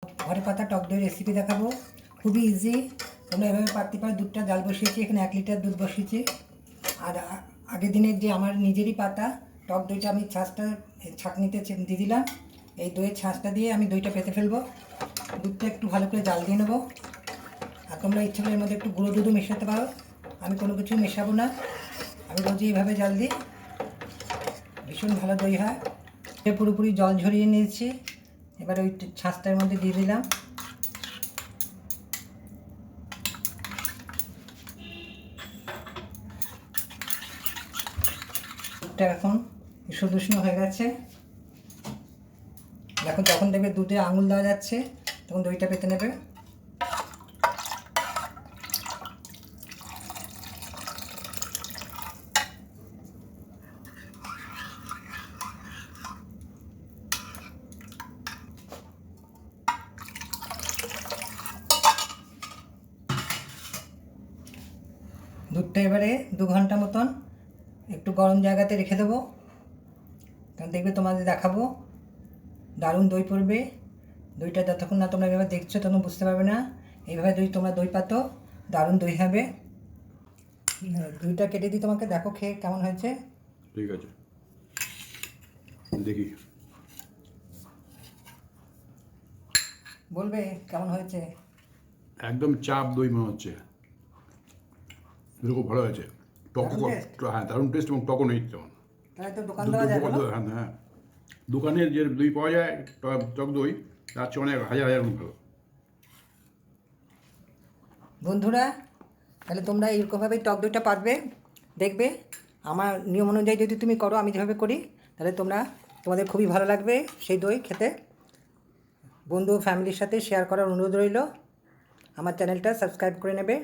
ঘরে পাতা টক দই রেসিপি দেখাবো, খুবই ইজি। তোমরা এভাবে পারতে পারো। দুধটা জাল বসিয়েছি, এখানে 1 লিটার দুধ বসিয়েছি। আর আগের দিনের যে আমার নিজেরই পাতা টক দইটা আমি ছাঁচটা ছাঁকনিতে দিয়ে দিলাম। এই দইয়ের ছাঁচটা দিয়ে আমি দইটা পেতে ফেলবো। দুধটা একটু ভালো করে জাল দিয়ে নেবো। আর তোমরা ইচ্ছে করে এর মধ্যে একটু গুঁড়ো দুধও মেশাতে পারো। আমি কোনো কিছু মেশাবো না, আমি রোজ এইভাবে জাল দিই। ভীষণ ভালো দই হয়। পুরোপুরি জল ঝরিয়ে নিয়েছি। এবার ওই ছাঁচটার মধ্যে দিয়ে দিলাম। দুধটা এখন উষ্ণ উষ্ণ হয়ে গেছে। দেখো, যখন দেখবে দুধে আঙুল দেওয়া যাচ্ছে তখন দইটা পেতে নেবে। দুধটা এবারে 2 ঘন্টা মতন একটু গরম জায়গাতে রেখে দেবো। কারণ দেখবে তোমাদের দেখাবো দারুণ দই পড়বে। দইটা যতক্ষণ না তোমরা এভাবে দেখছো তখন বুঝতে পারবে না। এইভাবে তোমরা দই পাতো, দারুণ দই হবে। দইটা কেটে দিই তোমাকে, দেখো খেয়ে কেমন হয়েছে। ঠিক আছে, দেখি। বলবে কেমন হয়েছে। একদম চাপ দই মনে হচ্ছে। খুব ভালো হয়েছে। দারুণ taste? হ্যাঁ, দারুণ টেস্ট এবং টকও নেই তেমন। তাহলে তো দোকান দেওয়া যাবে না? হ্যাঁ হ্যাঁ, দোকানের যে দই পাওয়া যায় টক দই, তার চেয়ে অনেক হাজার হাজার গুণ ভালো। বন্ধুরা, তাহলে তোমরা এইরকমভাবেই টক দইটা পারবে। দেখবে আমার নিয়ম অনুযায়ী যদি তুমি করো, আমি যেভাবে করি, তাহলে তোমাদের খুবই ভালো লাগবে সেই দই খেতে। বন্ধু ও ফ্যামিলির সাথে শেয়ার করার অনুরোধ রইল। আমার চ্যানেলটা সাবস্ক্রাইব করে নেবে।